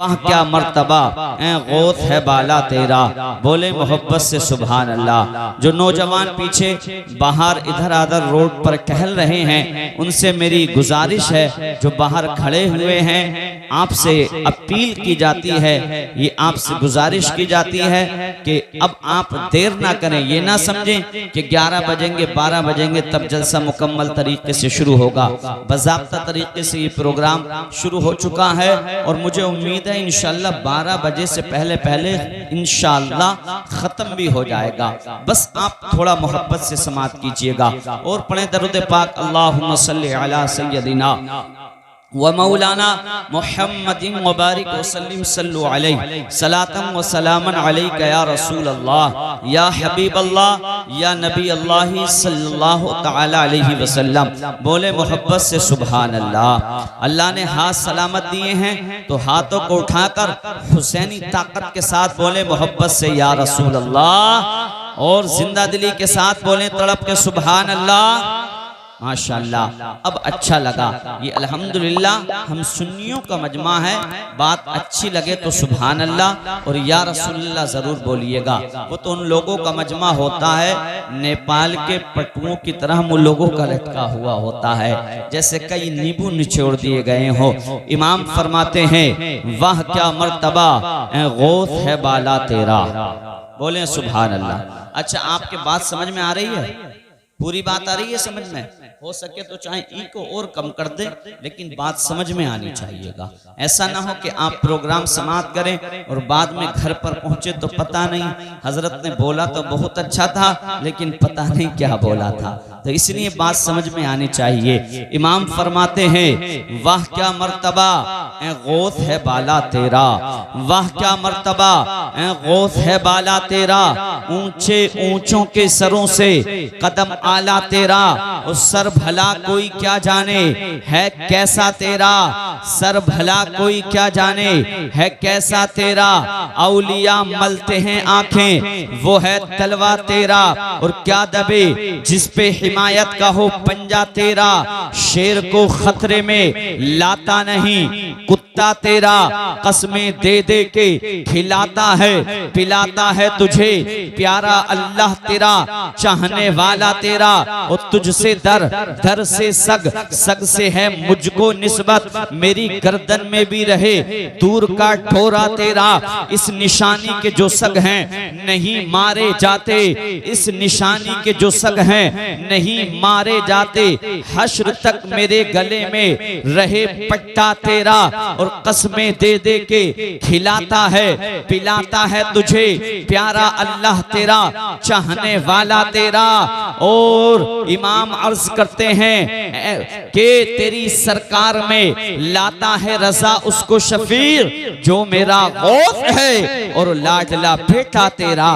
वाह क्या मर्तबा गौत है बाला तेरा, बोले मोहब्बत से सुभान अल्लाह। जो नौजवान पीछे बाहर इधर आधर रोड पर टहल रहे हैं उनसे मेरी गुजारिश है, जो बाहर खड़े हुए हैं आपसे अपील की जाती है, ये आपसे गुजारिश की जाती है कि अब आप देर ना करें। ये ना समझें कि 11 बजेंगे 12 बजेंगे तब जलसा मुकम्मल तरीके से शुरू होगा। बाज़ाब्ता तरीके से ये प्रोग्राम शुरू हो चुका है और मुझे उम्मीद है इंशाअल्लाह 12 बजे से पहले पहले इंशाअल्लाह खत्म भी हो जाएगा। बस आप थोड़ा मोहब्बत से समाअत कीजिएगा और पढ़ें दरूद पाक अल्लाहुम्मा सल्ली अला सय्यदिना व मौलाना मुहम्मदिन मुबारक वसल्लिम सल्लु अलैहि सलातम व सलामन अलैका या रसूल अल्लाह या हबीब अल्लाह या नबी अल्लाह सल्लल्लाहु तआला अलैहि वसल्लम। बोले मोहब्बत से सुभान अल्लाह। अल्लाह ने हाथ सलामत दिए हैं तो हाथों को उठाकर हुसैनी ताकत के साथ बोले मोहब्बत से या रसूल अल्लाह, और जिंदा दिली के साथ बोले तड़प के सुभान अल्लाह। माशाअल्लाह अब अच्छा लगा। ये अल्हम्दुलिल्लाह हम सुन्नियों का मजमा है, बात अच्छी लगे तो सुभान अल्लाह और या रसूलुल्लाह जरूर बोलिएगा। वो तो उन लोगों का मजमा होता है नेपाल के पटुओं की तरह हम लोगों का लटका हुआ होता है, जैसे कई नींबू निचोड़ दिए गए हो। इमाम फरमाते हैं वाह क्या मर्तबा गौत है बाला तेरा, बोले सुभान अल्लाह। अच्छा आपके बात समझ में आ रही है? पूरी बात आ रही है समझ में? हो सके तो चाहे ई को और कम कर दे लेकिन बात समझ में आनी चाहिएगा। ऐसा ना हो कि आप प्रोग्राम समाप्त करें और बाद में घर पर पहुंचे तो पता नहीं हजरत ने बोला तो बहुत अच्छा था लेकिन पता नहीं क्या बोला था, तो इसलिए बात समझ में आनी चाहिए। इमाम फरमाते हैं वाह क्या मर्तबा गौत है बाला तेरा, वाह क्या मर्तबा गौत है बाला तेरा, ऊंचे ऊंचों के सरों से कदम आला तेरा, उस सर भला कोई क्या जाने है कैसा तेरा, सर भला कोई क्या जाने है कैसा तेरा, औलिया मलते हैं आंखें वो है तलवा तेरा, और क्या दबे जिस पे हिमायत का हो पंजा तेरा, शेर को खतरे में लाता नहीं कुत्ता तेरा, कसमें दे दे के खिलाता है पिलाता है तुझे प्यारा अल्लाह तेरा, चाहने वाला तेरा, और तुझसे दर दर से सग सग से है मुझको निस्बत, मेरी गर्दन में भी रहे दूर का ठोरा तेरा, इस निशानी के जो सग हैं नहीं मारे जाते, इस निशानी के जो सग हैं नहीं मारे जाते, हश्र तक मेरे गले में रहे पट्टा तेरा, और कसमें दे दे के खिलाता है पिलाता है तुझे प्यारा अल्लाह तेरा, चाहने वाला तेरा। और इमाम अर्ज करते हैं कि तेरी सरकार में लाता है रजा उसको शफीर जो मेरा गौस है और लाडला बेटा तेरा,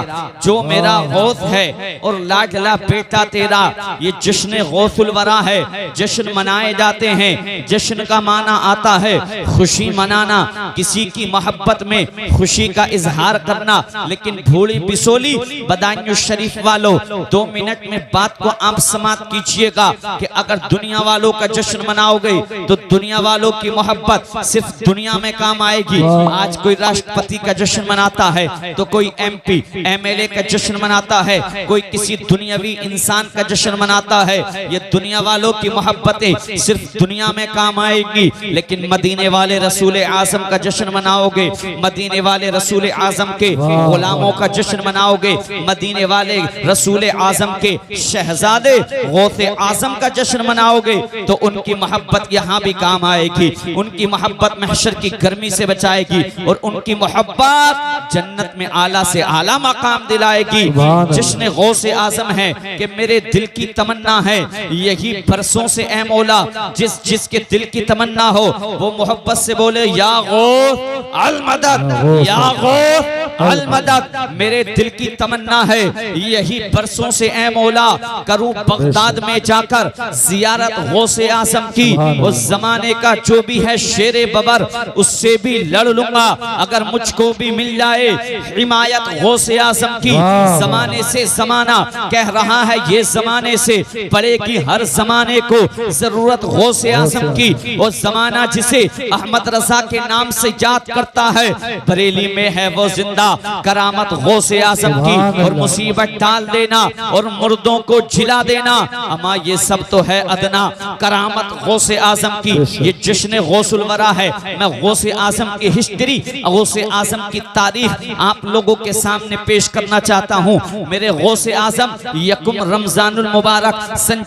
जो मेरा गौस है और लाडला बेटा तेरा। ये जश्न गौसुल वरा है, जश्न मनाए जाते हैं। जश्न का माना आता है खुशी मनाना, किसी की मोहब्बत में खुशी का इजहार करना। लेकिन भोली बिसोली बदायूं शरीफ वालों 2 मिनट में बात को आप समाप्त कीजिएगा कि अगर दुनिया वालों का जश्न मनाओगे तो दुनिया वालों की मोहब्बत सिर्फ दुनिया में काम आएगी। आज कोई राष्ट्रपति का जश्न मनाता है तो कोई MP MLA का जश्न मनाता है, कोई किसी दुनियावी इंसान का जश्न मनाता है। ये दुनिया वालों की मोहब्बतें सिर्फ दुनिया में काम आएगी, लेकिन मदीने वाले रसूल आजम का जश्न मनाओगे, मदीने वाले रसूल आजम के गुलामों का जश्न मनाओगे, मदीने वाले रसूल आजम के शहजादे गौसे आजम का जश्न मनाओगे तो उनकी मोहब्बत यहाँ भी काम आएगी, उनकी मोहब्बत महशर की गर्मी से बचाएगी और उनकी मोहब्बत जन्नत में आला से आला मकाम दिलाएगी। जश्न गौसे आजम है कि मेरे दिल की तमन्ना है यही बरसों से ऐ मौला, जिसके दिल की तमन्ना हो वो मोहब्बत से बोले या गौस अल मदद, या गौस अल मदद, मेरे दिल की तमन्ना है यही बरसों से ऐ मौला करूं बगदाद में जाकर जियारत गौसे आजम की। उस जमाने का जो भी है शेरे बबर उससे भी लड़ लूंगा अगर मुझको भी मिल जाए हिमायत गौसे आजम की। जमाने से जमाना कह रहा है ये जमाने से पड़ेगी हर जमाने को जरूरत गौसे आजम की। वो जमाना जिसे अहमद रजा के नाम से याद करता है बरेली में है वो जिंदा करामत गौसे आजम की। और मुसीबत टाल देना और मुर्दों को झिला देना अमा ये सब तो है अदना करामत गौसे आजम की। ये जश्न गौसुल वरा है। मैं गौसे आजम की हिस्ट्री गौसे आजम की तारीख आप लोगों के सामने पेश करना चाहता हूँ। मेरे गौसे आजम यकुम रमजानुल मुबारक सन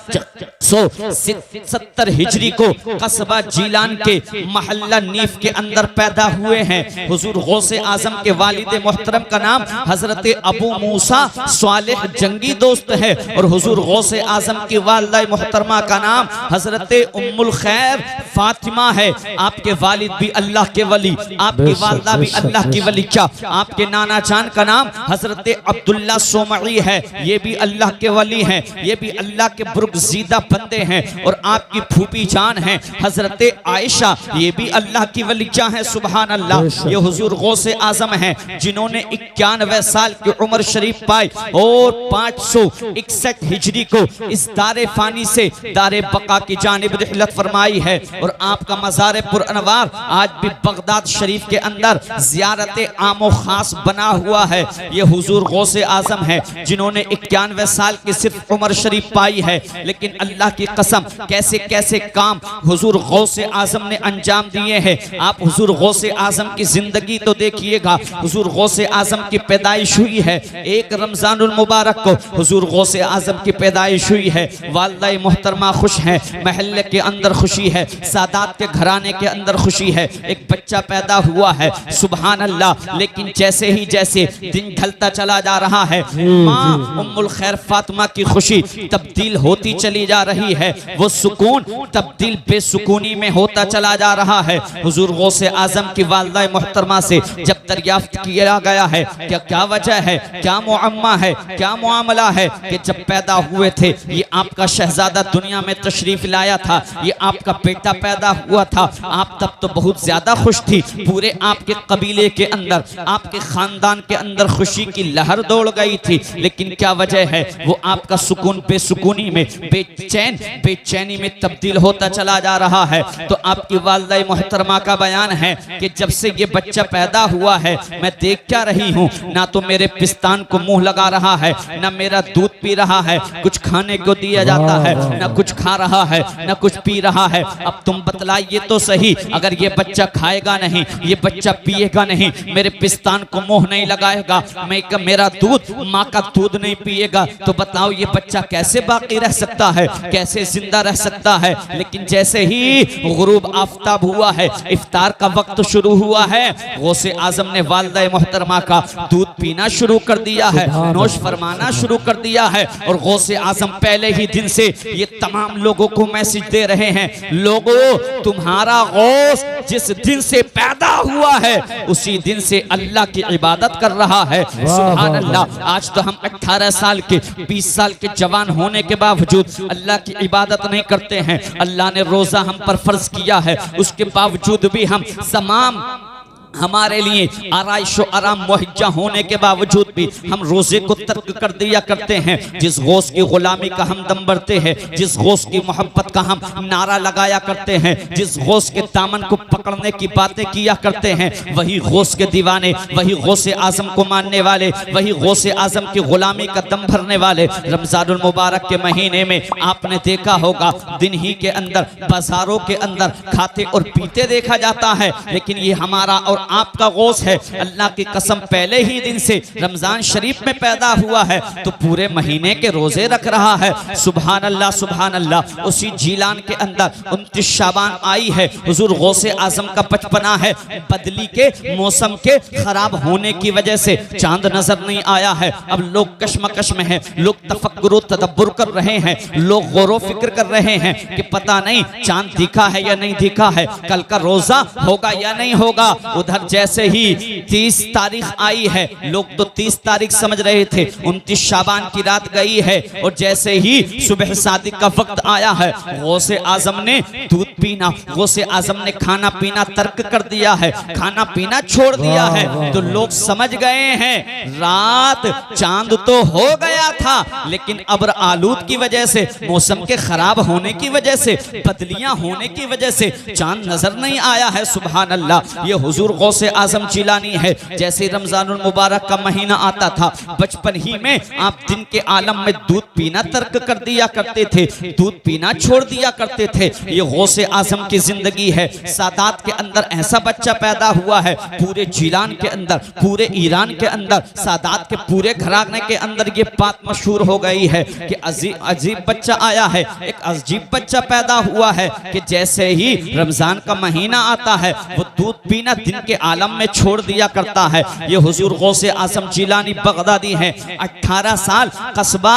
170 हिजरी को कस्बा जीलान के महल्ला नीफ के अंदर पैदा हुए हैं। हुजूर गौसे आजम के वालिद मोहतरम का नाम हजरत अबू मूसा स्वालिह जंगी दोस्त है और हुजूर गौसे आजम की वालिदा मोहतरमा का नाम हजरत उम्मुल खैर फातिमा है। आपके वालिद भी अल्लाह के वली, आपकी वालिदा भी अल्लाह की वली। क्या आपके नाना जान का नाम हजरत अब्दुल्ला सोमई है, ये भी अल्लाह के वली हैं, ये भी अल्लाह के बुर्गजीदा बंदे हैं। और आपकी फूफी जान है हजरत आयशा, ये भी अल्लाह की वलिया है। सुभान अल्लाह। ये हुजूर गौसे आजम हैं जिन्होंने 91 साल की उम्र शरीफ पाई और 561 हिजरी को इस दारे फानी से दारे बका की जानिब रिहलत फरमाई है। और आपका मज़ार पुरअनवार आज भी बगदाद शरीफ के अंदर ज़ियारत आम व खास बना हुआ है। ये हुजूर गौसे आजम है जिन्होंने 91 साल की सिर्फ उम्र शरीफ पाई है, लेकिन अल्लाह की कसम कैसे कैसे काम हुजूर गौसे आजम ने अंजाम दिए हैं। आप हुजूर गौसे आजम की जिंदगी तो देखिएगा। हुजूर गौसे आजम की पैदाइश हुई है 1 रमजानुल मुबारक को हुजूर गौसे आजम की पैदाइश हुई है। वालिदा मोहतरमा खुश है, महल्ले के अंदर खुशी है, सादात के घराने के अंदर खुशी है। एक बच्चा पैदा हुआ है सुभान अल्लाह। लेकिन जैसे ही जैसे दिन ढलता चला जा रहा है माँ उम्मुल खैर फातिमा की खुशी तब्दील होती चली जा रही है। वो सुकून तब्दील बेसुकूनी में होता चला जा रहा है। हुजूर गौसे आजम की वालिदा मोहतरमा से जब दरियाफ्त किया गया है क्या क्या वजह है, क्या मुअम्मा है, क्या मामला है कि जब पैदा हुए थे ये आपका शहजादा दुनिया में तशरीफ लाया था, ये आपका बेटा पैदा हुआ था, आप तब तो बहुत ज्यादा खुश थी। पूरे आपके कबीले के अंदर आपके खानदान के अंदर खुशी की लहर दौड़ गई थी। लेकिन क्या वजह है, वो आपका सुकून बेसुकूनी में बेचैनी में तब्दील होता चला जा रहा है। तो आपकी वालिदा मोहतरमा का बयान है कि जब से ये बच्चा पैदा हुआ है मैं देख क्या रही हूँ, ना तो मेरे पिस्तान को मुंह लगा रहा है, ना मेरा दूध पी रहा है, कुछ खाने को दिया जाता है, ना कुछ खा रहा है, ना कुछ पी रहा है। अब तुम बतलाइए तो सही, अगर ये बच्चा खाएगा नहीं, ये बच्चा पिएगा नहीं, मेरे पिस्तान को मुंह नहीं लगाएगा, मेरा दूध माँ का दूध नहीं पिएगा, तो बताओ ये बच्चा कैसे बाकी रह सकता है, कैसे जिंदा रह सकता है। लेकिन जैसे ही गुरूब आफ्ताब हुआ है, इफ्तार का वक्त शुरू हुआ है, गौसे आजम ने वालिदा मोहतरमा का दूध पीना शुरू कर दिया है, नोश फरमाना शुरू कर दिया है। और गौसे आजम पहले ही दिन से ये तमाम लोगों को मैसेज दे रहे हैं, लोगों तुम्हारा गौस जिस दिन से पैदा हुआ है उसी दिन से अल्लाह की इबादत कर रहा है। सुभान अल्लाह। आज तो हम 18 साल के 20 साल के जवान होने के बावजूद अल्लाह की इबादत नहीं करते हैं। अल्लाह ने रोजा हम पर फर्ज किया है, उसके बावजूद भी हम तमाम हमारे लिए आराइश और आराम मुहैया होने के बावजूद भी हम रोजे को तर्क कर दिया करते हैं। जिस गौस की गुलामी का हम दम भरते हैं, जिस गौस की मोहब्बत का हम नारा लगाया करते हैं, जिस गौस के दामन को पकड़ने की बातें किया करते हैं, वही गौस के दीवाने, वही गौसे आजम को मानने वाले, वही गौसे आजम की गुलामी का दम भरने वाले। रमजानुल मुबारक के महीने में आपने देखा होगा दिन ही के अंदर बाजारों के अंदर खाते और पीते देखा जाता है, लेकिन ये हमारा और आपका गौस है। अल्लाह की कसम पहले ही दिन से रमजान शरीफ में पैदा हुआ है तो पूरे महीने के रोजे रख रहा है। सुभान अल्लाह सुभान अल्लाह। उसी जीलान के अंदर 29 शाबान आई है, हुजूर गौसे आजम का बचपना है। बदली के मौसम के खराब होने की वजह से चांद नजर नहीं आया है। अब लोग कश्मकश में हैं, लोग तफक्कुर तदब्बुर कर रहे हैं, लोग गौर फिक्र कर रहे हैं कि पता नहीं चांद दिखा है या नहीं दिखा है, कल का रोजा होगा या नहीं होगा। उधर उधर जैसे ही 30 तारीख आई है, लोग तो 30 तारीख समझ रहे थे, 29 शाबान की रात गई है और जैसे ही सुबह सादिक का वक्त आया है, गौसे आजम ने दूध पीना, गौसे आजम ने खाना पीना तर्क कर दिया है, खाना पीना छोड़ दिया है। तो लोग समझ गए हैं रात चांद तो हो गया था, लेकिन अब्र आलूद की वजह से, मौसम के खराब होने की वजह से, बदलियां होने की वजह से चांद नजर नहीं आया है। सुभान अल्लाह, ये हुजूर गौसे आजम जिलानी है। जैसे रमजानुल मुबारक का महीना आता था, बचपन ही में आप दिन के आलम में दूध पीना तर्क कर दिया करते थे, दूध पीना छोड़ दिया करते थे। ये गौसे आजम की जिंदगी है। सादात के अंदर ऐसा बच्चा पैदा हुआ है, पूरे जिलान के अंदर, पूरे ईरान के अंदर, सादात के पूरे घराने के अंदर ये बात मशहूर हो गई है कि अजीब बच्चा आया है, एक अजीब बच्चा पैदा हुआ है कि जैसे ही रमजान का महीना आता है वो दूध पीना दिन के आलम में छोड़ दिया करता है। ये हुजूर गौसे आजम जिलानी बगदादी हैं। 18 साल कस्बा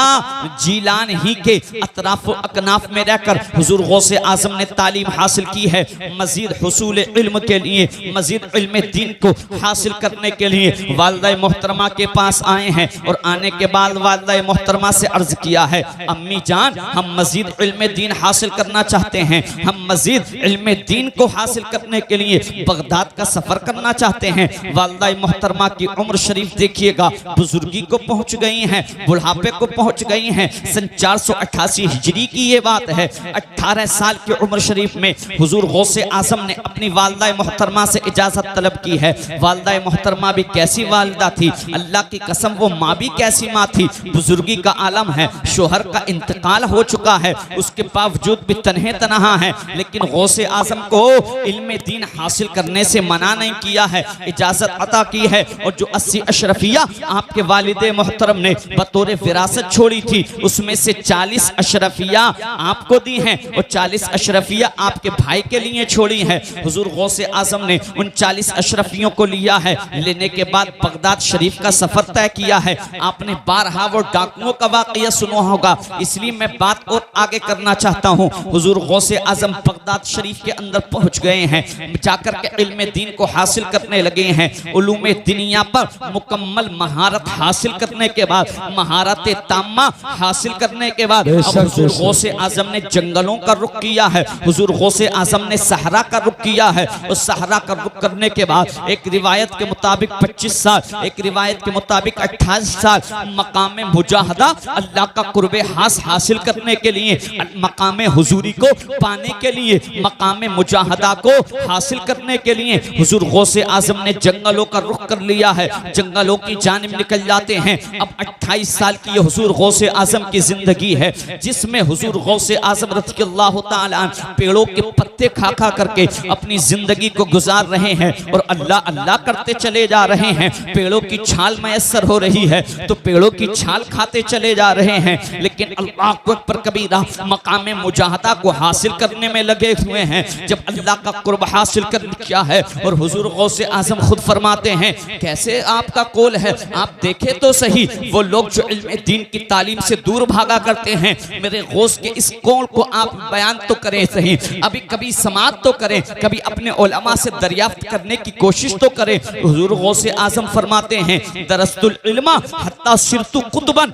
जिलान ही के अतराफ अकनाफ में रहकर हुजूर गौसे आजम ने तालीम हासिल की है। मजीद हुसूल इल्म के लिए, मजीद इल्म दीन को हासिल करने के लिए वालिदा मोहतरमा के पास आए हैं और आने के बाद वालिदा मोहतरमा से अर्ज किया है, अम्मी जान हम मजीद इल्म दीन हासिल करना चाहते हैं, हम मजीद इल्म दीन को हासिल करने के लिए बगदाद का सफर करना चाहते हैं। वालिदा मोहतरमा की उम्र शरीफ देखिएगा, बुजुर्गी को पहुंच गई हैं, बुढ़ापे को पहुंच गई हैं। सन 488 हिजरी की ये बात है। 18 साल की उम्र शरीफ में हुजूर गौसे आजम ने अपनी वालिदा मोहतरमा से इजाजत तलब की है। वालिदा मोहतरमा भी कैसी वालिदा थी, अल्लाह की कसम वो माँ भी कैसी माँ थी। बुजुर्गी का आलम है, शोहर का इंतकाल हो चुका है, उसके बावजूद भी तन्हे तनहा है, लेकिन गौसे आजम को इल्म दीन हासिल करने से मना नहीं किया है, इजाजत अता की है। और जो 80 अशरफिया आपके वालिदे मोहतरम ने बतौर विरासत छोड़ी थी, उसमें से 40 अशरफिया आपको दी हैं और 40 अशरफिया आपके भाई के लिए छोड़ी हैं। हुजूर गौसे आजम ने उन 40 अशरफियों को लिया है, लेने के बाद बगदाद शरीफ का सफर तय किया है। आपने बारहा वो डाकुओं का वाकया सुना होगा, इसलिए मैं बात और आगे करना चाहता हूँ। हुजूर गौसे आजम बगदाद शरीफ के अंदर पहुंच गए हैं, जाकर के इल्म दीन को हासिल करने लगे हैं। उलूम दुनिया पर मुकम्मल महारत हासिल करने के बाद, महारत ताम्मा हासिल करने के बाद अब हुजूर गौसे आजम ने जंगलों का रुख किया है, हुजूर गौसे आजम ने सहरा का रुख किया है। और सहरा का रुख करने के बाद एक रिवायत के मुताबिक 25 साल, एक रिवायत के मुताबिक 28 साल मकाम मुजाहदा, अल्लाह का कुर्बे हासिल करने के लिए, मकाम हुजूरी को पाने के लिए, मकाम मुजाहदा को हासिल करने के लिए हुजूर गौसे आजम ने जंगलों का रुख कर लिया है, जंगलों की जानिब निकल जाते हैं। अब 28 साल की हुजूर गौसे आजम की जिंदगी है, जिसमें हुजूर गौसे आजम रज़ियल्लाहु ताला अन्हु पेड़ों के पत्ते खा खा करके अपनी जिंदगी को गुजार रहे हैं और अल्लाह अल्लाह करते चले जा रहे हैं। पेड़ों की छाल मैसर हो रही है तो पेड़ों की छाल खाते चले जा रहे हैं, लेकिन अल्लाह अकबर कबीरा मकाम मुजाहदा को हासिल करने में लगे हुए हैं। जब अल्लाह का कुर्ब हासिल कर किया है और हुजूर गौसे आजम खुद फरमाते हैं, कैसे आपका कौल है, आप देखें तो सही, वो लोग जो इल्म दीन की तालीम से दूर भागा करते हैं, मेरे गौस के इस कौल को आप बयान तो करें सही, अभी कभी समात तो करें, कभी अपने उलमा से दरियाफ्त करने की कोशिश तो करें। हुजूर गौसे आजम फरमाते हैं, दरस्तुल इल्मा हत्ता सिरतु कुतुबन,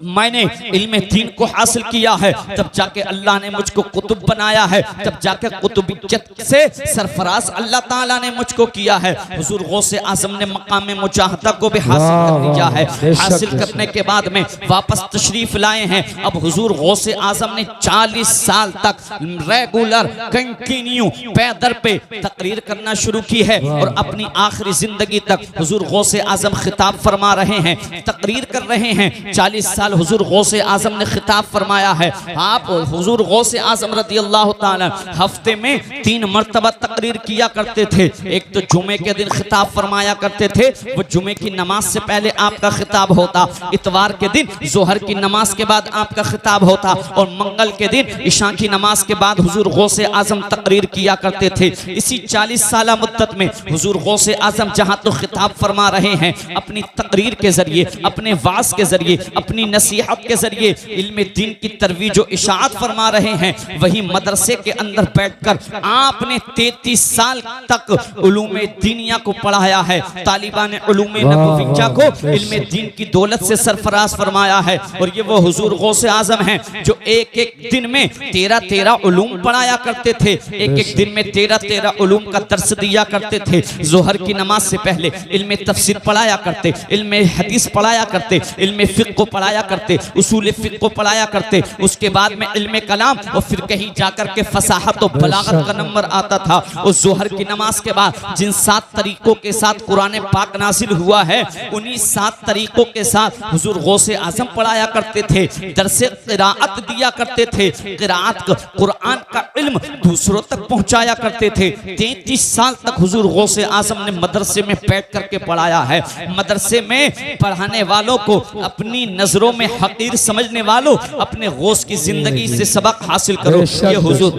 मैंने इल्म दीन को हासिल किया है, तब जाके अल्लाह ने मुझको कुतुब बनाया है, तब जाके कुतुबियत से सरफराज अल्लाह ताला ने मुझको किया है। हुजूर गौसे आजम ने मकाम मुजाहदा को भी हासिल कर लिया है। हासिल करने के बाद में वापस तशरीफ लाए हैं। अब हुजूर गौसे आजम ने 40 साल तक रेगुलर कंटिन्यू पैदर पे तकरीर करना शुरू की है और अपनी आखिरी जिंदगी तक हुजूर गौसे आजम खिताब फरमा रहे हैं, तकरीर कर रहे हैं। 40 साल हुजूर गौसे आजम ने खिताब फरमाया है। आप हुजूर गौसे आजम रज़ियल्लाहु ताला हफ्ते में 3 मरतबा तकरीर किया करते थे। एक तो जुमे के दिन खिताब फरमाया करते थे, वो जुमे की नमाज से पहले आपका खिताब होता, इतवार के दिन जोहर की नमाज के बाद आपका खिताब होता और मंगल के दिन इशा की नमाज के बाद हुजूर गौसे आजम तकरीर किया करते थे। इसी 40 साल मुद्दत में हुजूर गौसे आजम जहाँ तो खिताब फरमा रहे हैं, अपनी तकरीर के जरिए, अपने वाज के जरिए, अपनी नसीहत के जरिए इल्म दीन की तरवीज और इशाअत फरमा रहे हैं, वही मदरसे के अंदर बैठकर आपने 33 साल तक उलूम दीनिया को पढ़ाया है, तालिबान उलूम नबविया को इल्म दीन की दौलत से सरफराज फरमाया है। और ये वो हुजूर गौसे आजम हैं जो एक एक दिन में 13 उलूम पढ़ाया करते थे, एक एक दिन में 13 उलूम का दर्स दिया करते थे। जोहर की नमाज से पहले इल्म तफसीर पढ़ाया करते, इल्म हदीस पढ़ाया करते, इल्म फिक़्ह को पढ़ाया करते, उसूल फिक़्ह को पढ़ाया करते, उसके बाद में इल्म कलाम और फिर कहीं जाकर के फसाहत और बलागत का नंबर आता था। उस जोहर की नमाज के बाद जिन 7 तरीकों के साथ कुरान पाक नाजिल हुआ है, उन्हीं 7 तरीकों के साथ हुजूर गौसे आजम पढ़ाया करते थे, दरसे क़िराअत दिया करते थे, क़िराअत कुरान का इल्म दूसरों तक पहुंचाया करते थे। 33 साल तक हुजूर गौसे आजम ने मदरसे में बैठ करके पढ़ाया है। मदरसे में पढ़ाने वालों को, अपनी नजरों में हकीर समझने वालों, अपने गौस की जिंदगी से सबक हासिल करो। ये हुजूर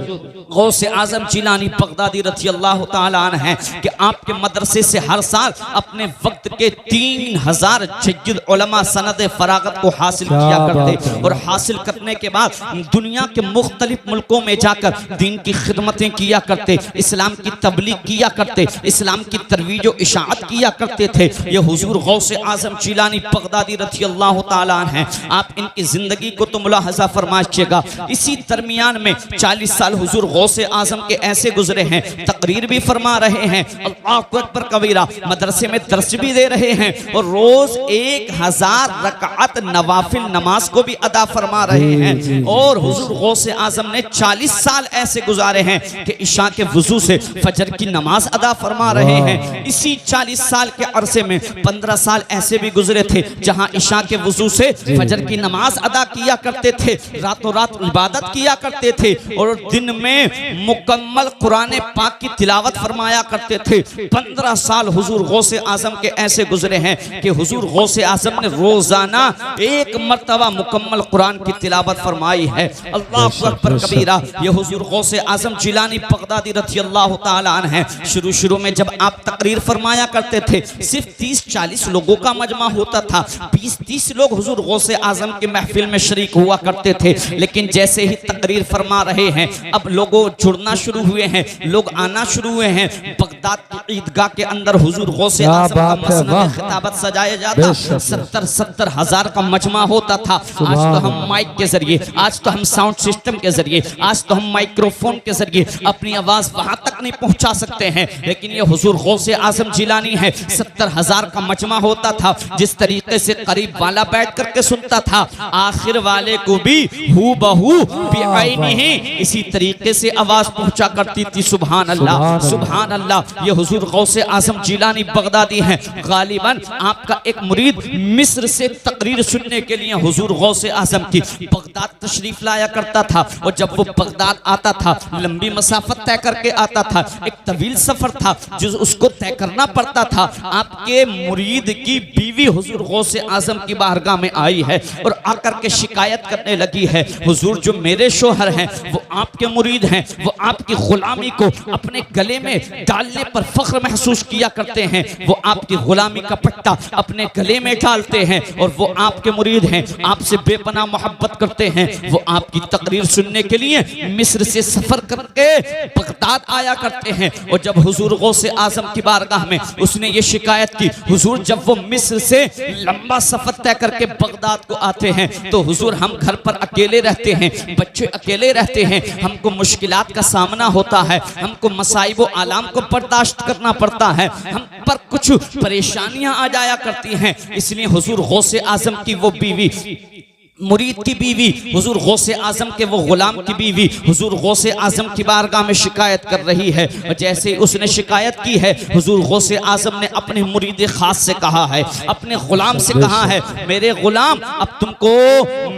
गौसे आजम जिलानी बगदादी रज़ी अल्लाह ताला अन्हु हैं कि आपके मदरसे से हर साल अपने वक्त के 3000 जय्यद उलमा सनद फरागत को हासिल किया करते और हासिल करने के बाद दुनिया के मुख्तलिफ मुल्कों में जाकर दीन की खिदमतें किया करते, इस्लाम की तबलीग किया करते, इस्लाम की तरवीज और इशाअत किया करते थे। ये हुजूर गौसे आजम जिलानी बगदादी रज़ी अल्लाह ताला अन्हु हैं। आप इनकी जिंदगी को तो मुलाहजा फरमाइएगा। इसी दरमियान में 40 साल हुजूर गौसे आजम के ऐसे गुजरे हैं, तकरीर भी फरमा रहे हैं, अल्लाहु अकबर कबीरा, मदरसे में दर्स भी दे रहे हैं और रोज 1000 रकात नवाफिल नमाज को भी अदा फरमा रहे हैं। और हुजूर गौसे आजम ने 40 साल ऐसे गुजारे हैं कि इशा के वजू से फजर की नमाज अदा फरमा रहे हैं। इसी 40 साल के अरसे में 15 साल ऐसे भी गुजरे थे जहां इशा के वजू से फजर की नमाज अदा किया करते थे, रातों रात इबादत किया करते थे और दिन में मुकम्मल कुरान पाक की तिलावत फरमाया करते थे। 15 साल हुजूर गौसे आजम के ऐसे गुजरे हैं कि हुजूर गौसे आजम ने रोजाना 1 मर्तबा मुकम्मल कुरान की तिलावत फरमाई है। अल्लाहु अकबर कबीरा। ये हुजूर गौसे आजम जिलानी बगदादी रज़ी अल्लाह ताला अन्हु हैं। शुरू में जब आप तकरीर फरमाया करते थे, सिर्फ 30-40 लोगों का मजमा होता था, 20-30 लोग हुजूर गौसे आजम की महफिल में शरीक हुआ करते थे। लेकिन जैसे ही तकरीर फरमा रहे हैं, अब लोगों जुड़ना शुरू हुए हैं, लोग आना शुरू हुए हैं। बगदाद की ईदगाह के अंदर हुजूर गौसे आजम का मसनद खिताबत सजाया जाता, 70-70 हजार का मजमा होता था। आज तो हम माइक के जरिए, आज तो हम साउंड सिस्टम के जरिए, आज तो हम माइक्रोफोन के जरिए अपनी आवाज वहां तक नहीं पहुंचा सकते हैं, लेकिन ये हुजूर गौसे आजम जिलानी है। 70,000 का मजमा होता था। जिस तरीके से करीब वाला बैठ करके सुनता था, आखिर वाले को भी हू बहू बिआइनिही इसी तरीके से आवाज पहुंचा करती थी। सुभान अल्लाह, सुभान अल्लाह। ये हुजूर गौसे आजम जिलानी बगदादी हैं। गालिबन आपका एक मुरीद मिस्र से तकरीर सुनने के लिए हुजूर गौसे आजम की बगदाद तशरीफ लाया करता था और जब वो बगदाद आता था, लंबी मसाफत तय करके आता था, एक तवील सफर था जो उसको तय करना पड़ता था। आपके मुरीद की बीवी हुजूर गौसे आजम की बारगाह में आई है और आकर के शिकायत करने लगी है, हुजूर जो मेरे शोहर हैं वो आपके मुरीद हैं, वो आपकी गुलामी को अपने गले में डालने पर फख्र महसूस किया करते हैं, वो आपकी गुलामी का पट्टा अपने गले में डालते हैं और वो आपके मुरीद हैं, आपसे बेपनाह मोहब्बत करते हैं। वो आपकी तकरीर सुनने के लिए मिस्र से सफर करके बगदाद आया करते हैं। और जब हुजूर गौसे आजम की बारगाह में उसने ये शिकायत की, हुजूर जब वो मिस्र से लंबा सफर तय करके बगदाद को आते हैं तो हुजूर हम घर पर अकेले रहते हैं, बच्चे अकेले रहते हैं, हमको मुश्किलात का सामना होता है, हमको मसाइब व आलाम को बर्दाश्त करना पड़ता है, हम पर कुछ परेशानियां आ जाया करती हैं। इसलिए हुजूर गौसे आजम की वो बीवी, मुरीद की बीवी, हुजूर गौसे आजम के वो गुलाम की बीवी हुजूर गौसे आजम की बारगाह में शिकायत कर रही है। और जैसे उसने शिकायत की है, हुजूर गौसे आजम ने अपने मुरीद खास से कहा है, अपने गुलाम से कहा है, मेरे गुलाम अब तुमको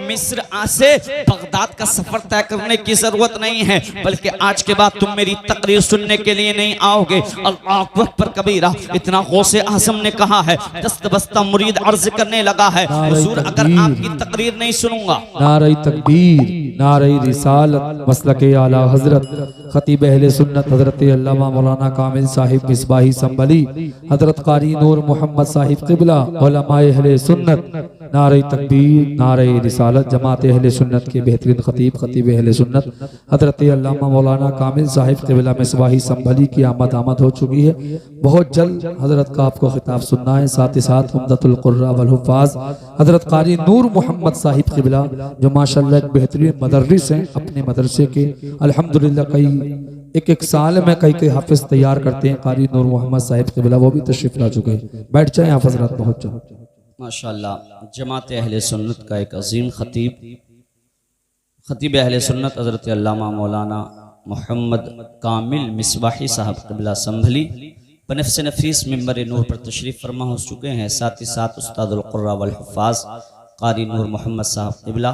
मिस्र से बगदाद का सफर तय करने की जरूरत नहीं है, बल्कि आज के बाद तुम मेरी तकरीर सुनने के लिए नहीं आओगे। अल्लाहु अकबर कबीरा। इतना गौसे आजम ने कहा है, दस्त बस्ता मुरीद अर्ज करने लगा है, हुजूर अगर आपकी तकरीर नहीं सुनूंगा। नारे तकबीर, नारे रिसालत, मसलके आला हजरत खतीब अहले सुन्नत हज़रत अल्लामा मौलाना कामिल साहिब मिसबाही संभली, हज़रत कारी नूर मोहम्मद साहिब क़िबला, उलमाए अहले सुन्नत, नारे तकबीर, नारे रिसालत, जमात अहले सुन्नत के बेहतरीन खतीब खतीब अहले सुन्नत हज़रत अल्लामा मौलाना कामिल साहिब क़िबला मिसबाही संभली की आमद हो चुकी है। बहुत जल्द हज़रत का आपको खिताब सुनना है। साथ ही साथ उम्दतुल कुर्रा वल हुफ़ाज़ हज़रत कारी नूर मोहम्मद साहिब क़िबला जो माशाअल्लाह एक बेहतरीन मदररिस हैं, अपने मदरसे के अल्हम्दुलिल्लाह कई एक साल में कई हाफिज तैयार करते हैं। कारी नूर मोहम्मद साहिब क़िबला वो भी तशरीफ ला चुके हैं। बैठ जाएं आप हज़रात, पहुँच जाओ। माशाअल्लाह जमात अहले सुन्नत का एक अजीम खतीब अहले सुन्नत हज़रत अल्लामा मौलाना मोहम्मद कामिल मिसबाही साहब क़िबला संभली बनफ्स नफीस मिंबर नूर पर तशरीफ़ फरमा हो चुके हैं। साथ ही साथ उस्तादुल कुर्रा वल हुफ़ाज़ कारी नूर मोहम्मद साहब क़िबला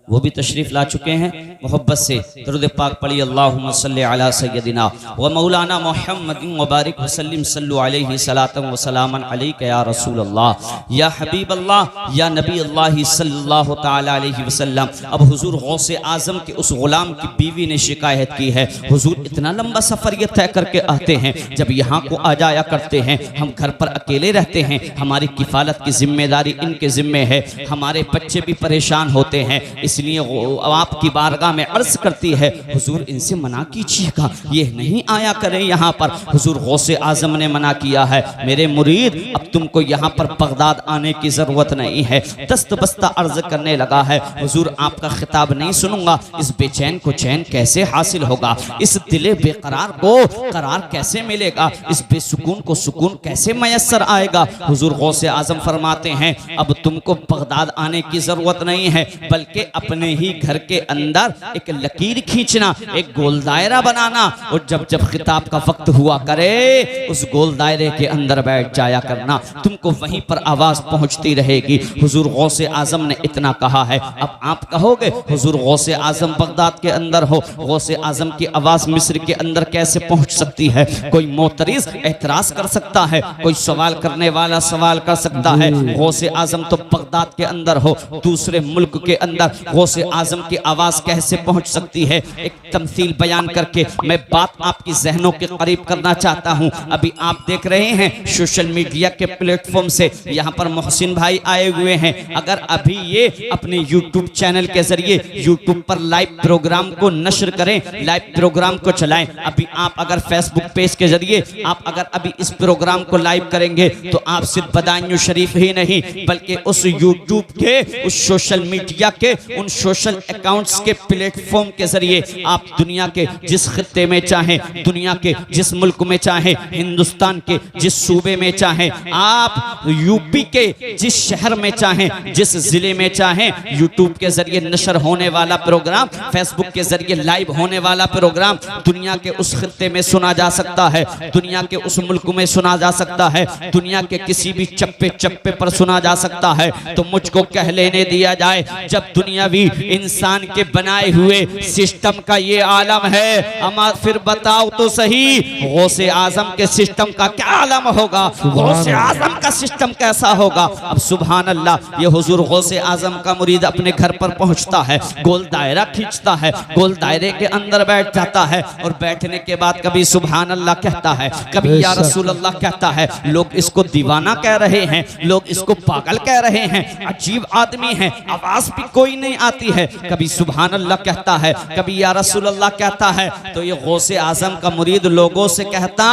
वो भी तशरीफ़ ला चुके हैं। मोहब्बत से दरूद पाक पढ़ी, अल्लाहुम्मा सल्लि अला सय्यदिना व मौलाना मुहम्मदिन व बारिक वसल्लिम सल्लु अलैहि सलातन व सलामन अलैका या रसूल अल्लाह या हबीब अल्लाह या नबी अल्लाह सल्लल्लाहु तआला अलैहि वसल्लम। अब हुजूर गौसे आज़म के उस गुलाम की बीवी ने शिकायत की है, हुजूर इतना लंबा सफ़र ये तय करके आते हैं, जब यहाँ को आ जाया करते हैं, हम घर पर अकेले रहते हैं, हमारी किफ़ालत की जिम्मेदारी इनके ज़िम्मे है, हमारे बच्चे भी परेशान होते हैं, इसलिए आपकी बारगाह में अर्ज करती है हुजूर इनसे मना कीजिएगा, ये नहीं आया करें यहाँ पर। हुजूर गौसे आज़म ने मना किया है, मेरे मुरीद अब तुमको यहाँ पर बगदाद आने की ज़रूरत नहीं है। दस्त बस्ता अर्ज करने लगा है, हुजूर आपका खिताब नहीं सुनूंगा, इस बेचैन को चैन कैसे हासिल होगा, इस दिले बेकरार को करार कैसे मिलेगा, इस बेसुकून को सुकून कैसे मैसर आएगा। हुजूर गौसे आज़म फरमाते हैं अब तुमको बगदाद आने की ज़रूरत नहीं है, बल्कि अपने ही घर के अंदर एक लकीर खींचना, एक गोल दायरा बनाना, और जब जब खिताब का वक्त हुआ करे उस गोल दायरे के अंदर बैठ जाया करना, तुमको वहीं पर आवाज़ पहुंचती रहेगी। हुजूर गौसे आज़म ने इतना कहा है। अब आप कहोगे हुजूर गौसे आज़म बगदाद के अंदर हो, गौसे आज़म की आवाज़ मिस्र के अंदर कैसे पहुंच सकती है? कोई मोतरिज़ एतराज़ कर सकता है, कोई सवाल करने वाला सवाल कर सकता है, गौसे आज़म तो बगदाद के अंदर हो, दूसरे मुल्क के अंदर गौसे आज़म की आवाज़ कैसे पहुंच सकती है? एक तमसील बयान करके मैं बात आपकी जहनों के करीब करना चाहता हूं। अभी आप देख रहे हैं सोशल मीडिया के प्लेटफॉर्म से यहाँ पर मोहसिन भाई आए हुए हैं, अगर अभी ये अपने यूट्यूब चैनल के जरिए यूट्यूब पर लाइव प्रोग्राम को नशर करें, लाइव प्रोग्राम को चलाएं। अभी आप अगर फेसबुक पेज के जरिए आप अगर अभी इस प्रोग्राम को लाइव करेंगे तो आप सिर्फ बदायूं शरीफ ही नहीं बल्कि उस यूट्यूब के, उस सोशल मीडिया के, उन सोशल अकाउंट्स के प्लेटफॉर्म के जरिए आप दुनिया के जिस खित्ते में चाहें, दुनिया के जिस मुल्क में चाहें, हिंदुस्तान के जिस सूबे में चाहें, आप यूपी के जिस शहर में चाहें, जिस जिले में चाहें, यूट्यूब के जरिए नशर होने वाला प्रोग्राम, फेसबुक के जरिए लाइव होने वाला प्रोग्राम दुनिया के उस खित्ते में सुना जा सकता है, दुनिया के उस मुल्क में सुना जा सकता है, दुनिया के किसी भी चप्पे चप्पे पर सुना जा सकता है। तो मुझको कह लेने दिया जाए, जब दुनियावी इंसान के बनाए हुए सिस्टम का ये आलम है, अमा फिर बताओ तो सही गौसे आज़म के सिस्टम का क्या आलम होगा, गौसे आज़म का सिस्टम कैसा होगा। अब सुभान अल्लाह, ये हुजूर गौसे आज़म का मुरीद अपने घर पर पहुंचता है, गोल दायरा खींचता है, गोल दायरे के अंदर बैठ जाता है और बैठने के बाद कभी सुभान अल्लाह कहता है, कभी या रसूल अल्लाह कहता है। लोग इसको दीवाना कह रहे हैं, लोग इसको पागल कह रहे हैं, अजीब आदमी है, आवाज भी कोई नहीं आती है। कभी सुभान अल्लाह कहता है, कभी या रसूल अल्लाह कहता है। तो ये गौसे आज़म का मुरीद लोगों से कहता,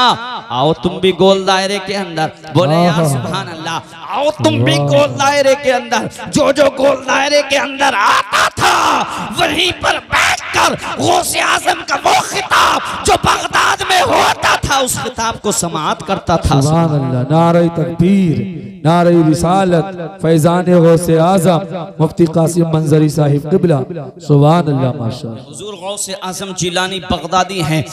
आओ तुम भी गोल दायरे के अंदर, बोले यार सुभान अल्लाह, आओ तुम भी गोल दायरे के अंदर। जो जो गोल दायरे के अंदर आता था वहीं पर बैठकर गौसे आज़म का वो खिताब जो बगदाद में होता था उस खिताब को समाअत करता था। सुभान अल्लाह, नारे तकबीर, नारे रिसालत, फैज़ान गौसे आज़म मुफ्ती कासिम मंजरी साहिब क़िबला, सुभान अल्लाह माशाअल्लाह। हुजूर गौसे आज़म जिलानी बगदादी हैं,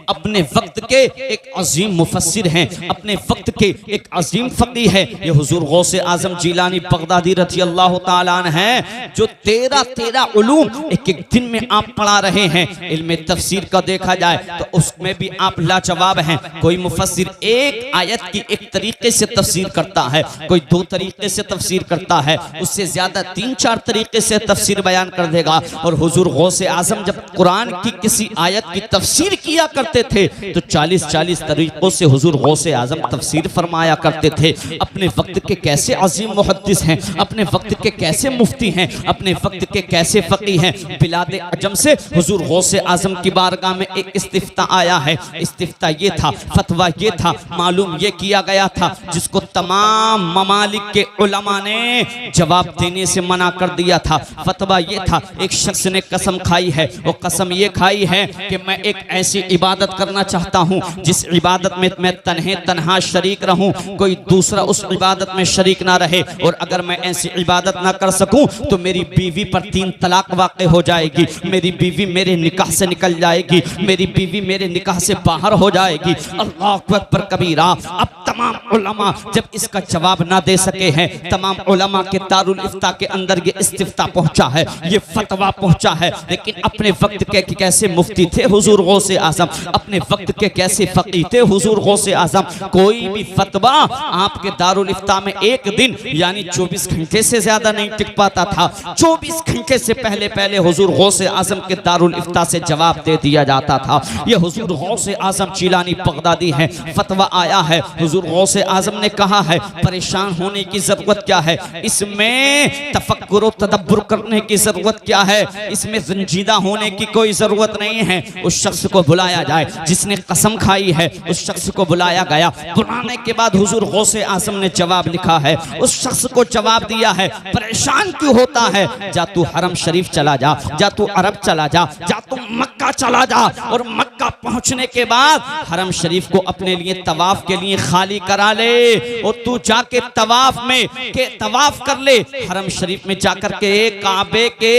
अपने वक्त के एक अजीम मुफस्सिर हैं, अपने वक्त के एक अजीम फ़क़ीह है। ये हुजूर गौसे आज़म जिलानी बगदादी रज़ी अल्लाह ताला अन्हु हैं, जो 13 उलूम एक एक दिन में आप पढ़ा रहे हैं। इल्म तफसीर का देखा जाए तो उसमें भी आप लाजवाब हैं। कोई मुफस्सिर एक आयत की एक तरीके से तफसीर करता है, कोई 2 तरीके से तफसीर करता है, उससे ज्यादा 3-4 तरीके से तफसीर बयान कर देगा। और हुजूर गौसे आजम जब कुरान की किसी आयत की तफसीर किया करते थे तो 40-40 तरीकों से हुजूर गौसे आजम तफसीर फरमाया करते थे। अपने वक्त के कैसे अजीम मुहद्दिस हैं, अपने वक्त के कैसे मुफ्ती हैं, अपने वक्त के कैसे फकीह हैं। बिलाद अजम से हुजूर गौसे आजम की बारगाह में एक इस्तिफ्ता आया है। इस्तिफ्ता ये था, फतवा ये था, मालूम ये किया गया था, जिसको तमाम ममालिक के उलमा ने जवाब देने से मना कर दिया था। फतवा ये था, एक शख्स ने कसम खाई है, वो कसम ये खाई है कि मैं एक ऐसी इबादत करना चाहता हूँ जिस इबादत में मैं तन्हा शरीक रहूं, कोई दूसरा उस इबादत में शरीक ना रहे। और अगर मैं ऐसी इबादत ना कर सकूं तो मेरी बीवी पर 3 तलाक वाक़ हो जाएगी, मेरी बीवी मेरे निकाह से निकल जाएगी, मेरी बीवी मेरे निकाह से बाहर हो जाएगी। अल्लाहु अकबर कबीरा। अब तमाम उलमा जब इसका जवाब ना दे सके हैं, तमाम उलमा के दारुल इफ्ता के अंदर ये इस्तिफ्ता पहुंचा है, ये फतवा पहुंचा है। लेकिन अपने वक्त के कैसे मुफ्ती थे हुजूर गौसे आजम, अपने वक्त के कैसे फकीह थे हुजूर गौसे आजम। कोई भी फतवा आपके दारुल इफ्ता में एक दिन यानी 24 घंटे से ज्यादा नहीं टिक पाता था। 24 घंटे से पहले हुजूर गौसे आजम के दारुल इफ्ता से जवाब दे दिया जाता था। ये हुजूर गौसे आजम चिलानी बगदादी है, फतवा आया है। हुजूर गौसे आजम ने कहा है परेशान होने की जरूरत क्या है, इसमें तफक्कुर और तदब्बुर करने की जरूरत क्या है, इसमें रंजीदा होने की कोई जरूरत नहीं है। उस शख्स को बुलाया जाए जिसने कसम खाई है, उस शख्स को बुलाया गया। बुलाने के बाद हुजूर गौसे आजम ने जवाब लिखा है, उस शख्स को जवाब दिया है परेशान क्यों होता है, जा तू हरम शरीफ चला जा, जा तू अरब चला जा, जा तू मक्का चला जा। और मक्का पहुंचने के बाद हरम शरीफ को अपने लिए तवाफ के लिए खाली करा ले और तू जाके तवाफ में के तवाफ कर ले। हरम शरीफ में जाकर के काबे के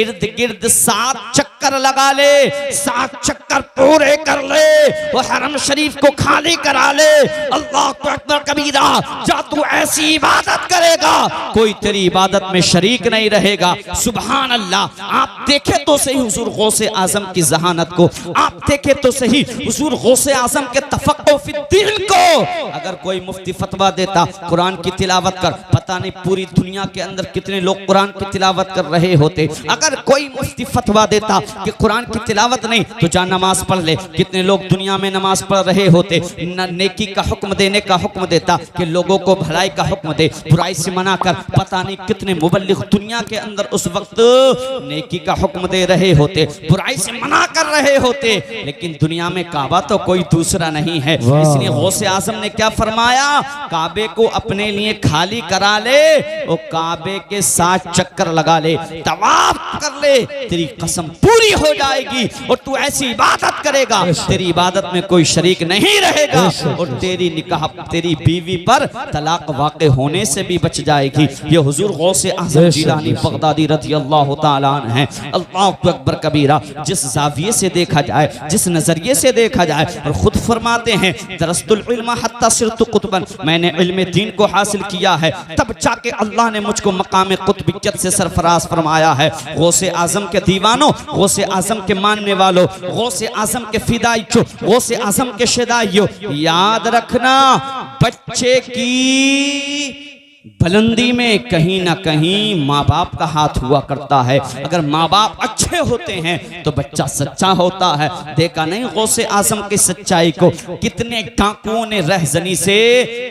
इर्द गिर्द 7 चक्कर लगा ले, 7 चक्कर पूरे कर ले, वो हरम शरीफ को खाली करा ले। अल्लाह अकबर कबीरा। जा तू ऐसी इबादत करेगा कोई तेरी इबादत में शरीक नहीं रहेगा। सुभान अल्लाह। आप देखे तो सही हुजूर गौसे आजम की जहानत को, आप देखे तो सही हुजूर गौसे आजम के तफक्कुह फी दीन को। अगर कोई मुफ्ती फतवा देता कुरान की तिलावत कर, पता नहीं पूरी दुनिया के अंदर कितने लोग कुरान की तिलावत कर रहे होते। अगर कोई मुफ्ती फतवा देता कि कुरान की तिलावत नहीं तो जा नमाज पढ़ ले, कितने लोग दुनिया में नमाज पढ़ रहे होते। नेकी का हुक्म देने का हुक्म देता कि लोगों को भलाई का हुक्म दे, बुराई से मना कर। पता नहीं कितने मुबल्लिग दुनिया के अंदर उस वक्त नेकी का हुक्म दे रहे होते, बुराई से मना कर रहे होते। लेकिन दुनिया में काबा तो कोई दूसरा नहीं है। इसलिए गौसे आजम ने क्या फरमाया, काबे को अपने लिए खाली करा ले और काबे के 7 चक्कर लगा ले, तवाफ कर ले, तेरी कसम पूरी हो जाएगी और तू ऐसी इबादत करेगा तेरी इबादत में कोई शरीक नहीं रहेगा और तेरी निकाह तेरी बीवी पर तलाक वाक़ होने से भी बच जाएगी। ये हुजूर गौसे आज़म जिलानी बगदादी रज़ियल्लाहु ताला अन्हु हैं। अल्लाहु अकबर कबीरा। जिस ज़ाविये से देखा जाए, जिस नजरिए से देखा जाए, और खुद फरमाते हैं दरस्तुल इल्म हत्ता सिरतु कुतबन, मैंने इल्म दीन को हासिल किया है तब जाके अल्लाह ने मुझको मकाम कुतबियत से सरफराज फरमाया है। गौसे आजम के दीवानों, गौसे आजम के मानने वालों, गौसे आजम के फिदाइयों, गौसे आजम के शदाइयों, याद रखना बच्चे की बुलंदी में कहीं ना कहीं माँ बाप का हाथ हुआ करता है। अगर माँ बाप अच्छे होते हैं तो बच्चा सच्चा होता है। देखा नहीं गौसे आजम की सच्चाई को, कितने डाकुओं ने रहजनी से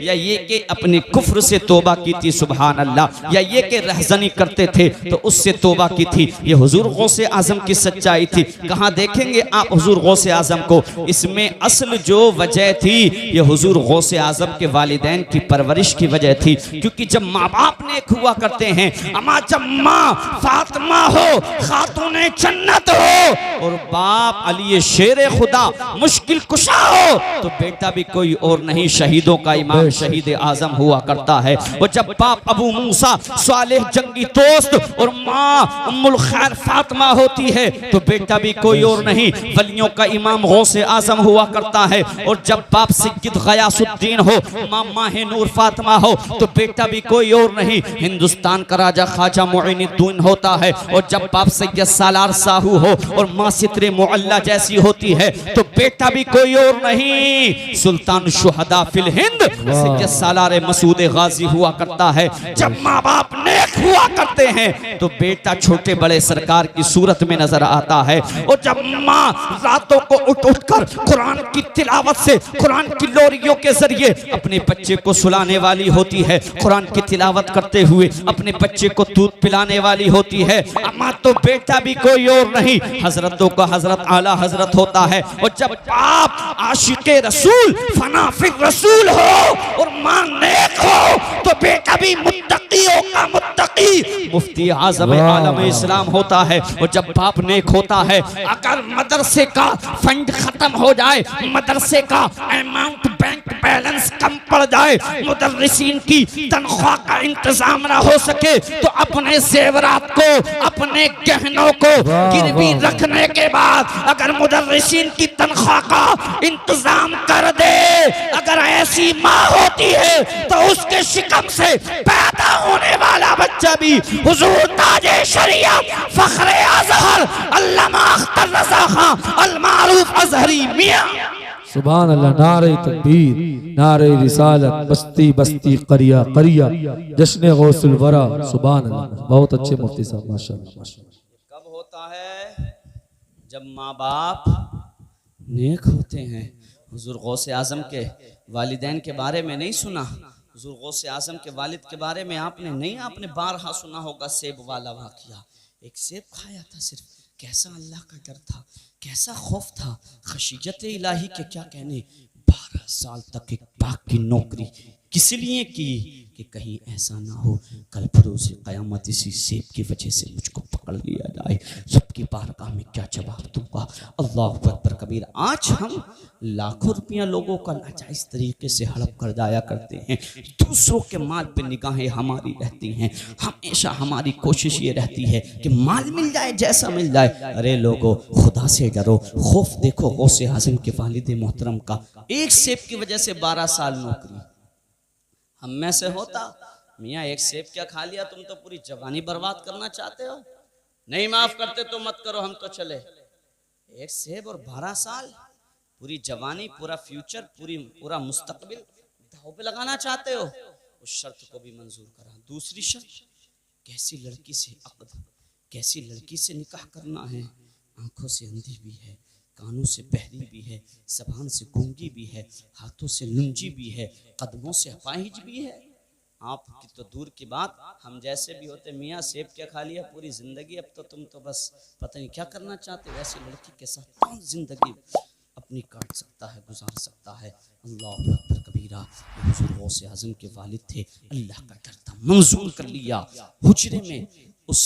या ये कि अपने कुफ्र से तौबा की थी, सुभान अल्लाह, या ये कि रहजनी करते थे तो उससे तौबा की थी। ये हुजूर गौसे आजम की सच्चाई थी। कहाँ देखेंगे आप हुजूर गौसे आजम को? इसमें असल जो वजह थी ये हुजूर गौसे आजम के वालिदैन की परवरिश की वजह थी। क्योंकि जब माँ बाप नेक हुआ करते हैं, अमा जब माँ फातिमा हो, खातूने जन्नत हो, और बाप अली शेर खुदा मुश्किल कुशा हो, तो बेटा भी कोई और नहीं शहीदों का इमाम शहीद आजम हुआ करता है। और जब बाप अबू मूसा सालेह जंगी दोस्त और माँ उम्मुल खैर फातिमा होती है तो बेटा भी कोई और नहीं वलियों का इमाम गौसे आजम हुआ करता है। और जब बाप सय्यद गयासुद्दीन हो, माँ माहे नूर फातिमा हो, तो बेटा भी कोई और नहीं, हिंदुस्तान का राजा ख्वाजा मुइनुद्दीन होता है। और जब बाप सैयद सालार साहू हो और माँ सितरे मुअल्ला जैसी होती है तो बेटा भी कोई और नहीं, सुल्तान शुहदा फिल हिंद सैयद सालार मसूद गाजी हुआ करता है। जब माँ बाप नेक हुआ करते हैं तो बेटा छोटे बड़े सरकार की सूरत में नजर आता है। और जब माँ रातों को उठ उठकर कुरान की तिलावत से, कुरान की लोरियों के जरिए अपने बच्चे को सुलाने वाली होती है, कुरान की तिलावत करते हुए अपने बच्चे को दूध पिलाने वाली होती है, अम्मा तो बेटा भी कोई और नहीं, हजरतों का हजरत आला हजरत होता है। और जब आप आशिक़े रसूल फना फिर रसूल हो और मां नेक हो तो बेटा भी मुत्तकियों का मुत्तकी मुफ्ती आज़म आलम इस्लाम होता है। और जब बाप नेक होता है, अगर मदरसे का फंड खत्म हो जाए, मदरसे का अमाउंट बैंक बैलेंस कम पड़ जाए, मुदर्रिसीन की तनख्वाह का इंतजाम ना हो सके तो अपने जेवरात को, अपने गहनों को गिरवी रखने के बाद अगर मुदर्रिसीन की तनख्वाह का इंतजाम कर दे, अगर ऐसी माँ होती है तो उसके शिकम से पैदा होने वाला बच्चा भी हुजूर ताजे शरीयत फखरे अज़हर अल्लामा अख्तर रज़ा खां अल मारूफ अज़हरी मियां सुभान अल्लाह, नारे तकबीर, नारे रिसालत, बस्ती बस्ती करिया करिया, जश्न गौसुल वरा, सुभान अल्लाह। बहुत अच्छे मुफ्ती साहब, माशाअल्लाह। कब होता है? जब माँ बाप नेक होते हैं। हुजूर गौसे आजम के वालिदैन के बारे में नहीं सुना? हुजूर गौसे आजम के वालिद के बारे में आपने बारहा सुना होगा, सेब वाला वाक़िया। एक सेब खाया था सिर्फ, कैसा अल्लाह का डर था, कैसा खौफ था, खशियत इलाही के क्या कहने। 12 साल तक एक पाक की नौकरी किस लिए की कि कहीं ऐसा ना हो कल फरोज़ क़यामत इसी सेब की वजह से मुझको पकड़ लिया जाए, सबकी बारगाह में क्या जवाब दूंगा। अल्लाह अकबर कबीर। आज हम लाखों रुपया लोगों का नाजायज़ तरीके से हड़प कर जाया करते हैं, दूसरों के माल पे निगाहें हमारी रहती हैं, हमेशा हमारी कोशिश ये रहती है कि माल मिल जाए, जैसा मिल जाए। अरे लोगों, खुदा से डरो, खौफ देखो गौसे आज़म के वालिद मोहतरम का, एक सेब की वजह से 12 साल नौकरी। हम में से होता, मियाँ एक सेब क्या खा लिया, तुम तो पूरी जवानी बर्बाद करना चाहते हो, नहीं माफ करते तो मत करो, हम तो चले। एक सेब और 12 साल, पूरी जवानी, पूरा फ्यूचर, पूरा मुस्तकबिल दाव पे लगाना चाहते हो। उस शर्त को भी मंजूर करा। दूसरी शर्त, कैसी लड़की से अक़द, कैसी लड़की से निकाह करना है। आंखों से अंधी भी है, कानों से बहरी भी है, ज़बान से गूंगी भी है, हाथों से लुंजी भी है, कदमों से अपाहिज भी है। आपकी तो दूर की बात, हम जैसे भी होते, मियाँ सेब क्या खा लिया पूरी ज़िंदगी, अब तो तुम तो बस पता नहीं क्या करना चाहते। वैसी लड़की के साथ कौन ज़िंदगी अपनी काट सकता है, गुजार सकता है। अल्लाह अकबर कबीरा। हुजूर गौसे आज़म के वालिद थे, अल्लाह का डर था, मंजूर कर लिया। हुजरे में उस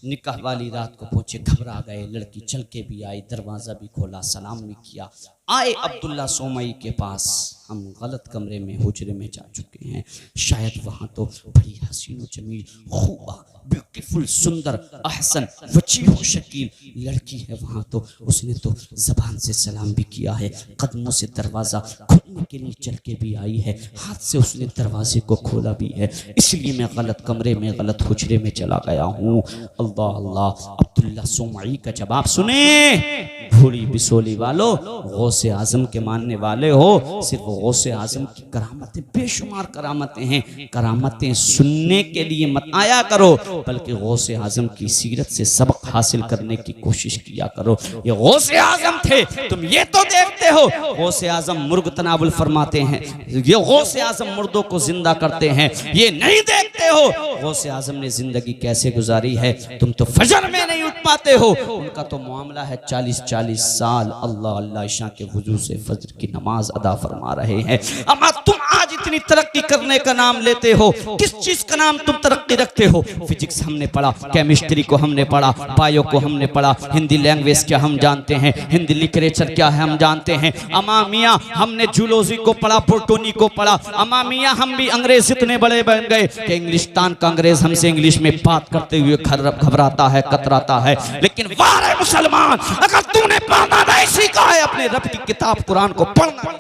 निकाह वाली रात को पहुंचे, घबरा गए, लड़की चल के भी आई, दरवाज़ा भी खोला, सलाम भी किया। आए अब्दुल्ला सोमई के पास, हम गलत कमरे में हुजरे में जा चुके हैं, शायद वहाँ तो बड़ी हसीन जमील खूबा ब्यूटीफुल सुंदर अहसन वजीह शकील लड़की है वहाँ तो उसने तो ज़बान से सलाम भी किया है, कदमों से दरवाज़ा खोलने के लिए चल के भी आई है, हाथ से उसने दरवाजे को खोला भी है। इसलिए मैं गलत कमरे में गलत हुजरे में चला गया हूँ। अल्लाह अल्लाह। अब्दुल्ला सोमई का जवाब सुने, भूड़ी बिसोली वालों, गौसे आज़म के मानने वाले हो, सिर्फ गौसे आज़म की करामतें बेशुमार करामतें हैं, करामतें सुनने के लिए मत आया करो, बल्कि गौसे आज़म की सीरत से सबक हासिल करने की कोशिश किया करो। ये गौसे आज़म थे, तुम ये तो देखते हो गौसे आज़म मुर्ग तनावुल फरमाते हैं, ये गौसे आज़म मुर्दों को जिंदा करते हैं, ये नहीं देखते हो गौसे आज़म ने जिंदगी कैसे गुजारी है। तुम तो फजर में नहीं उठ पाते हो, उनका तो मामला है 40-40 साल अल्लाह अल्लाह इशा के वजू से फजर की नमाज अदा फरमा रहे हैं। अम्मा तुम आज इतनी तरक्की करने का नाम लेते हो, किस चीज का नाम तुम तरक्की रखते हो? फिजिक्स हमने पढ़ा, केमिस्ट्री को हमने पढ़ा, बायो को हमने पढ़ा, हिंदी लैंग्वेज क्या हम जानते हैं, हिंदी लिटरेचर क्या है हम जानते हैं। अम्मा मियाँ हमने जूलॉजी को पढ़ा, बोटनी को पढ़ा। अम्मा मियाँ हम भी अंग्रेज इतने बड़े बन गए कि इंग्लिस्तान का अंग्रेज हमसे इंग्लिश में बात करते हुए घबराता है, कतराता है। लेकिन वारे मुसलमान, अगर तूने पढ़ना नहीं सीखा है, अपने रब की किताब कुरान को पढ़ना,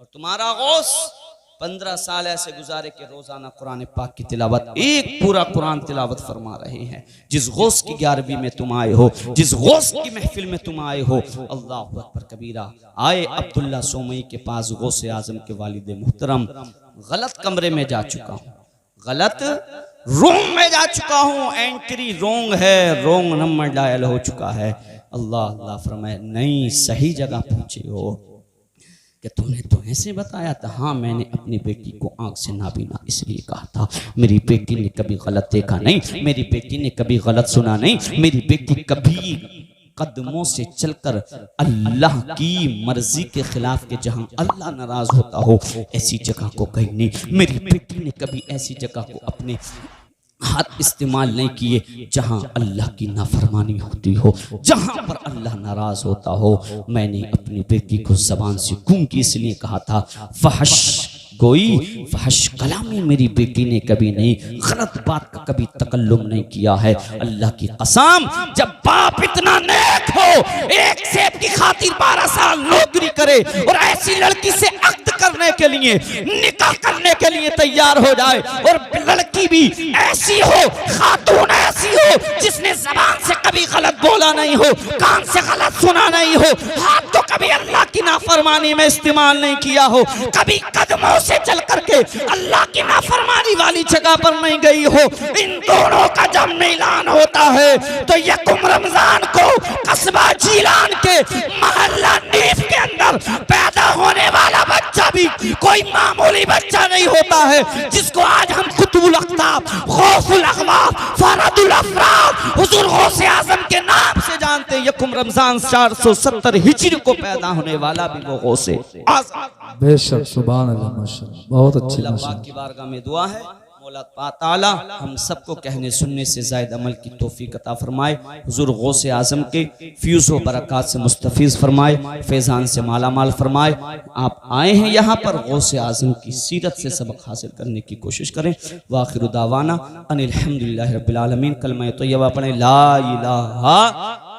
और तुम्हारा गौस 15 साल ऐसे गुजारे कि रोजाना कुरान पाक की तिलावत, एक पूरा कुरान तिलावत फरमा रहे हैं। जिस गौस की 11वीं में तुम आए हो, जिस गौस की महफिल में तुम आए हो, अल्लाह अकबर कबीरा। आए अब्दुल्ला सोमई के पास गौस आजम के वालिद मुहतरम, गलत कमरे में जा चुका हूँ, गलत रूम में जा चुका हूँ, एंट्री रोंग है, रोंग नंबर डायल हो चुका है। अल्लाह अल्लाह फरमाए, नहीं सही जगह पहुंचे हो। कि तुमने तो ऐसे बताया था। हाँ, मैंने अपनी बेटी को आंख से नाबीना इसलिए कहा था। मेरी बेटी ने कभी गलत देखा नहीं, मेरी बेटी ने कभी गलत सुना नहीं, मेरी बेटी कभी कदमों से चलकर अल्लाह की मर्जी के खिलाफ के जहां अल्लाह नाराज होता हो ऐसी जगह को गई नहीं। मेरी बेटी ने कभी ऐसी जगह को अपने हाथ इस्तेमाल नहीं किए जहां अल्लाह की नाफरमानी होती हो, जहां पर अल्लाह नाराज होता हो। मैंने अपनी बेटी को जबान से गूंगी इसलिए कहा था। फहश गोई, फहश कलामी मेरी बेटी ने कभी नहीं, गलत बात का कभी तकल्लुम नहीं किया है। अल्लाह की कसम, जब बाप इतना नेक हो, एक सेब की खातिर 12 साल नौकरी करे और ऐसी लड़की से अक्द करने के लिए, निकाह करने के लिए तैयार हो जाए, और लड़की भी ऐसी हो, खातून ऐसी हो जिसने जबान से कभी गलत बोला नहीं हो, कान से गलत सुना नहीं हो, हाथ तो कभी अल्लाह की नाफरमानी में इस्तेमाल नहीं किया हो, कभी कदमों से चल करके अल्लाह की नाफरमानी वाली जगह पर नहीं गई हो। इन दोनों का जब मिलान होता है तो यकुम रमजान को कस्बा जीलान के मोहल्ला नीफ के अंदर पैदा होने वाला बच्चा भी कोई मामूली बच्चा नहीं होता है, जिसको आज हम कुतुबुल अख्ताब, गौसुल अखवाब, फरदुल अफराद, हुजूर गौसे आजम के नाम से जानते हैं। यकुम रमजान 470 हिजरी को पैदा होने वाला भी वो गौसे आजम। बेशक, सुभान अल्लाह, माशाअल्लाह, बहुत अच्छी अल्लाह पाक की बारगाह में दुआ है, मौला ताला हम सबको कहने सुनने से ज़ायद अमल की तौफीक अता फरमाए। हुजूर गौसे आजम के फ्यूज़ व बरक़ात से मुस्तफ़ीज़ फरमाए, फैज़ान से माला माल फरमाए। आप आए हैं यहाँ पर गौसे आजम की सीरत से सबक हासिल करने की कोशिश करें। वाखिरु दावाना अनिल हम्दुलिल्लाहि रब्बिल आलमीन। कलमा तय्यबा पढ़ें, ला इलाहा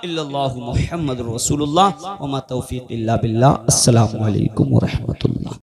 इल्लल्लाहु मुहम्मदुर रसूलुल्लाह व मा तौफीक़ इल्ला बिल्लाह। अस्सलामु अलैकुम व रहमतुल्लाह।